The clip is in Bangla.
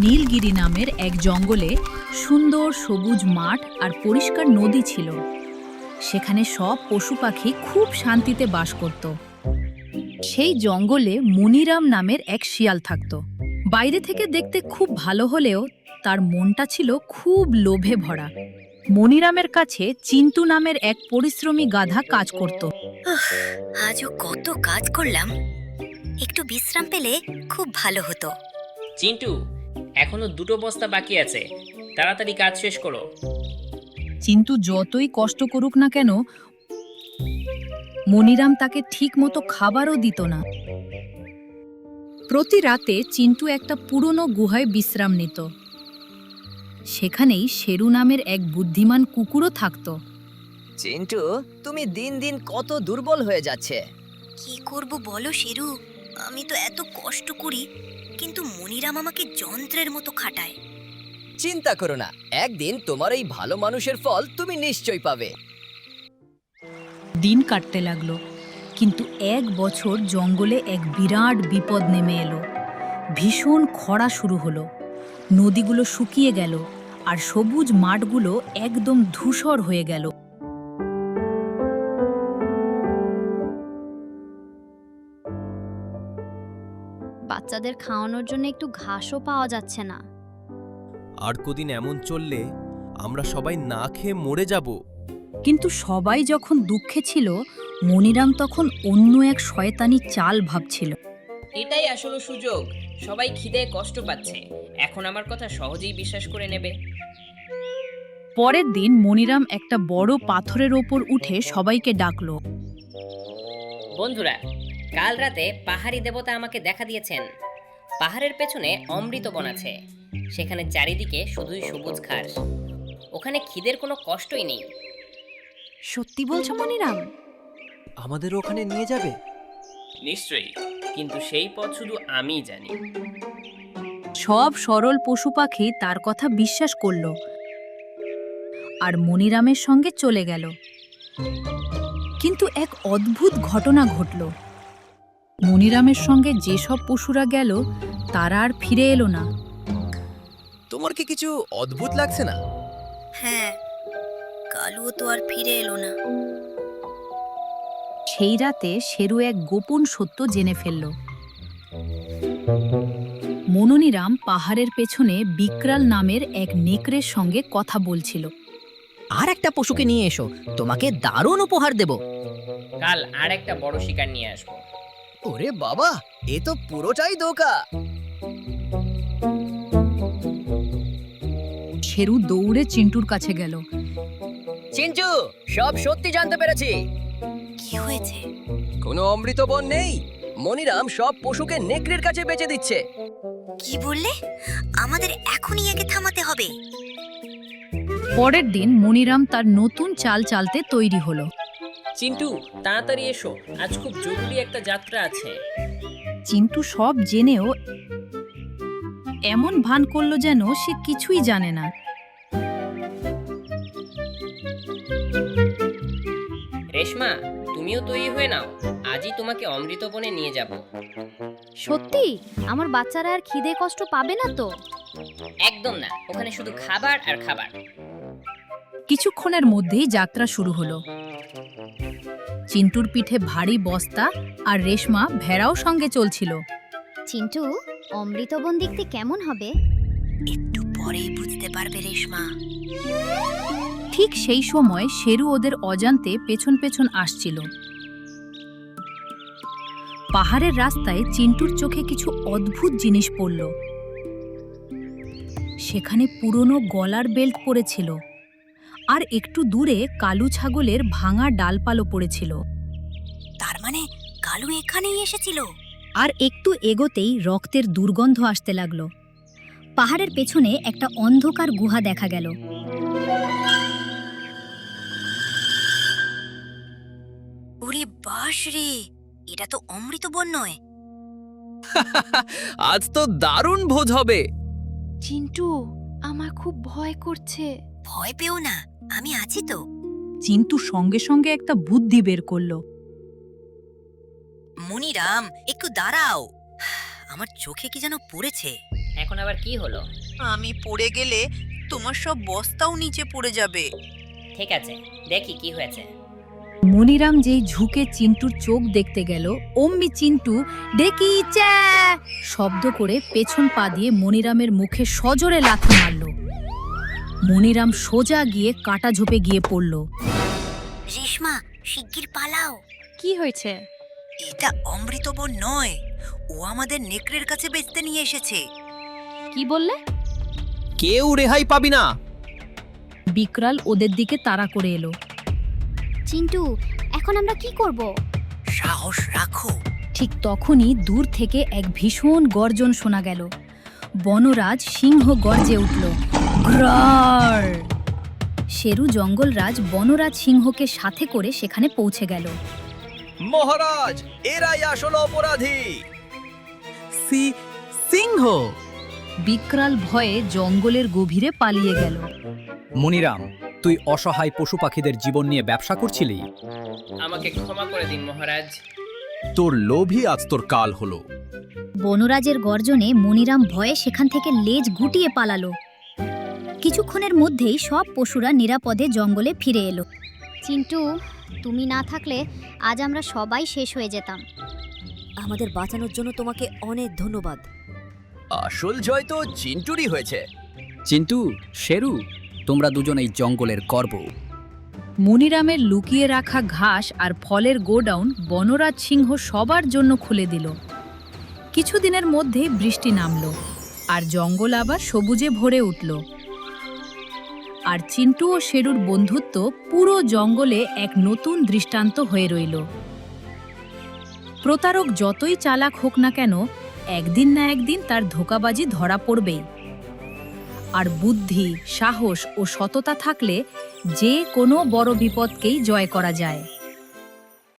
নীলগিরি নামের এক জঙ্গলে সুন্দর সবুজ মাঠ আর পরিষ্কার নদী ছিল। সেখানে সব পশু পাখি খুব শান্তিতে বাস করত। সেই জঙ্গলে মনিরাম নামের এক শিয়াল থাকত। বাইরে থেকে দেখতে খুব ভালো হলেও তার মনটা ছিল খুব লোভে ভরা। মনিরামের কাছে চিন্টু নামের এক পরিশ্রমী গাধা কাজ করত। আজও কত কাজ করলাম, একটু বিশ্রাম পেলে খুব ভালো হতো। চিন্টু, এখনো 2টো বস্তা বাকি আছে, তাড়াতাড়ি কাজ শেষ করো। চিন্টু যতই কষ্ট করুক না কেন, মনিরাম তাকে ঠিক মতো খাবারও দিত না। প্রতি রাতে চিন্টু একটা পুরনো গুহায় বিশ্রাম নিত। সেখানেই শেরু নামের এক বুদ্ধিমান কুকুরও থাকত। চিন্টু, তুমি দিন দিন কত দুর্বল হয়ে যাচ্ছে। কি করব বলো শেরু, আমি তো এত কষ্ট করি, কিন্তু মনিরাম আমাকে যন্ত্রের মতো খাটায়। চিন্তা করো না, একদিন তোমার এই ভালো মানুষের ফল তুমি নিশ্চয়ই পাবে। দিন কাটতে লাগলো, কিন্তু এক বছর জঙ্গলে এক বিরাট বিপদ নেমে এলো। ভীষণ খরা শুরু হলো। নদীগুলো শুকিয়ে গেল আর সবুজ মাঠগুলো একদম ধূসর হয়ে গেল। বাচ্চাদের খাওয়ানোর জন্য একটু ঘাসও পাওয়া যাচ্ছে না। আর কদিন এমন চললে আমরা সবাই না খেয়ে মরে যাব। কিন্তু সবাই যখন দুঃখে ছিল, মনিরাম তখন অন্য এক শয়তানি চাল ভাবছিল। এটাই আসলে সুযোগ, সবাই খিদে কষ্ট পাচ্ছে, এখন আমার কথা সহজেই বিশ্বাস করে নেবে। পরের দিন মনিরাম একটা বড় পাথরের ওপর উঠে সবাইকে ডাকলো। বন্ধুরা, কাল রাতে পাহাড়ি দেবতা আমাকে দেখা দিয়েছেন। পাহাড়ের পেছনে অমৃত বন আছে, সেখানে চারিদিকে শুধুই সবুজ ঘাস। ওখানে খিদের কোনো কষ্টই নেই। সত্যি বলছো মনিরাম? আমাদের ওখানে নিয়ে যাবে? নিশ্চয়ই, কিন্তু সেই পথ শুধু আমিই জানি। সব সরল পশু পাখি তার কথা বিশ্বাস করল আর মনিরামের সঙ্গে চলে গেল। কিন্তু এক অদ্ভুত ঘটনা ঘটল। মনিরামের সঙ্গে যেসব পশুরা গেল তারা আর ফিরে এলো না। তোমার কি কিছু অদ্ভুত লাগছে না? হ্যাঁ, কালুও তো আর ফিরে এলো না। সেই রাতে শেরু এক গোপন সত্য জেনে ফেলল। মনিরাম পাহাড়ের পেছনে বিকরাল নামের এক নেকড়ের সঙ্গে কথা বলছিল। আর একটা পশুকে নিয়ে এসো, তোমাকে দারুণ উপহার দেব। কাল আর একটা বড় শিকার নিয়ে আসবো। ওরে বাবা, এ তো পুরোটাই ধোঁকা। শেরু দৌড়ে চিন্টুর কাছে গেল। চিন্টু, সব সত্যি জানতে পেরেছি। কি হয়েছে? কোনো অমৃত বন নেই। মনিরাম সব পশুকে নেকড়ের কাছে বেচে দিচ্ছে। কি বললে? আমাদের এখনই একে থামাতে হবে। পরের দিন মনিরাম তার নতুন চাল চালতে তৈরি হলো। চিন্টু, তাড়াতাড়ি এসো, আজ খুব জরুরি একটা যাত্রা আছে। চিন্টু সব জেনেও এমন ভান করলো যেন সে কিছুই জানে না। রেশমা, তুমিও তৈরি হয়ে নাও, আজই তোমাকে অমৃত বনে নিয়ে যাব। সত্যি? আমার বাচ্চারা আর খিদে কষ্ট পাবে না তো? একদম না, ওখানে শুধু খাবার আর খাবার। কিছুক্ষণের মধ্যেই যাত্রা শুরু হলো। চিন্টুর পিঠে ভারী বস্তা আর রেশমা ভেড়াও সঙ্গে চলছিল। চিন্টু, অমৃতবন দেখতে কেমন হবে? একটু পরেই বুঝতে পারবে রেশমা। ঠিক সেই সময় শেরু ওদের অজান্তে পেছন পেছন আসছিল। পাহাড়ের রাস্তায় চিন্টুর চোখে কিছু অদ্ভুত জিনিস পড়ল। সেখানে পুরনো গলার বেল্ট পড়েছিল আর একটু দূরে কালু ছাগলের ভাঙা ডালপালো পড়েছিল। তার মানে কালু এখানেই এসেছিল। আর একটু এগোতেই রক্তের দুর্গন্ধ আসতে লাগলো। পাহাড়ের পেছনে একটা অন্ধকার গুহা দেখা গেল। ওরে বাস রে, এটা তো অমৃতবন নয়। আজ তো দারুণ ভোজ হবে। চিন্টু, আমার খুব ভয় করছে। ভয় পেও না, আমি আছি তো। চিন্টু সঙ্গে সঙ্গে একটা বুদ্ধি বের করলো। মনিরাম, একটু দাঁড়াও। আমার চোখে কি যেন পড়েছে। এখন আবার কি হলো? আমি পড়ে গেলে তোমার সব বস্তাও নিচে পড়ে যাবে। ঠিক আছে, দেখি কি হয়েছে। মনিরাম যেই ঝুঁকে চিন্টুর চোখ দেখতে গেল, অম্মি চিন্টু ডেকি চ্যা শব্দ করে পেছন পা দিয়ে মনিরামের মুখে সজোরে লাথি মারল। মনিরাম সোজা গিয়ে কাটা ঝোপে গিয়ে পড়ল। রেশমা, শিগগির পালাও। কি হয়েছে? এটা অমৃতবন নয়, ও আমাদের নেকড়ের কাছে বেচতে নিয়ে এসেছে। কি বললে? কেউ রেহাই পাবি না। বিকরাল ওদের দিকে তাড়া করে এলো। চিন্টু, এখন আমরা কি করব? সাহস রাখো। ঠিক তখনই দূর থেকে এক ভীষণ গর্জন শোনা গেল। বনরাজ সিংহ গর্জে উঠল, গ্রার! শেরু জঙ্গলরাজ বনরাজ সিংহকে সাথে করে সেখানে পৌঁছে গেল। মহারাজ, এরাই আসল অপরাধী। সিংহ! বিকরাল ভয়ে জঙ্গলের গভীরে পালিয়ে গেল। মনিরাম, তুই অসহায় পশু পাখিদের জীবন নিয়ে ব্যবসা করছিলি। আমাকে ক্ষমা করে দিন মহারাজ। তোর লোভই আজ তোর কাল হলো। বনরাজের গর্জনে মনিরাম ভয়ে সেখান থেকে লেজ গুটিয়ে পালালো। কিছুক্ষণের মধ্যেই সব পশুরা নিরাপদে জঙ্গলে ফিরে এলো। চিন্টু, তুমি না থাকলে আজ আমরা সবাই শেষ হয়ে যেতাম। আমাদের বাঁচানোর জন্য তোমাকে অনেক ধন্যবাদ। আসল জয় তো চিন্টুরই হয়েছে। চিন্টু, শেরু, তোমরা দুজন এই জঙ্গলের গর্ব। মনিরামের লুকিয়ে রাখা ঘাস আর ফলের গোডাউন বনরাজ সিংহ সবার জন্য খুলে দিল। কিছুদিনের মধ্যেই বৃষ্টি নামল আর জঙ্গল আবার সবুজে ভরে উঠল। আর চিন্টু ও শেরুর বন্ধুত্ব পুরো জঙ্গলে এক নতুন দৃষ্টান্ত হয়ে রইল। প্রতারক যতই চালাক হোক না কেন, একদিন না একদিন তার ধোঁকাবাজি ধরা পড়বেই। আর বুদ্ধি, সাহস ও সততা থাকলে যে কোনো বড় বিপদকেই জয় করা যায়।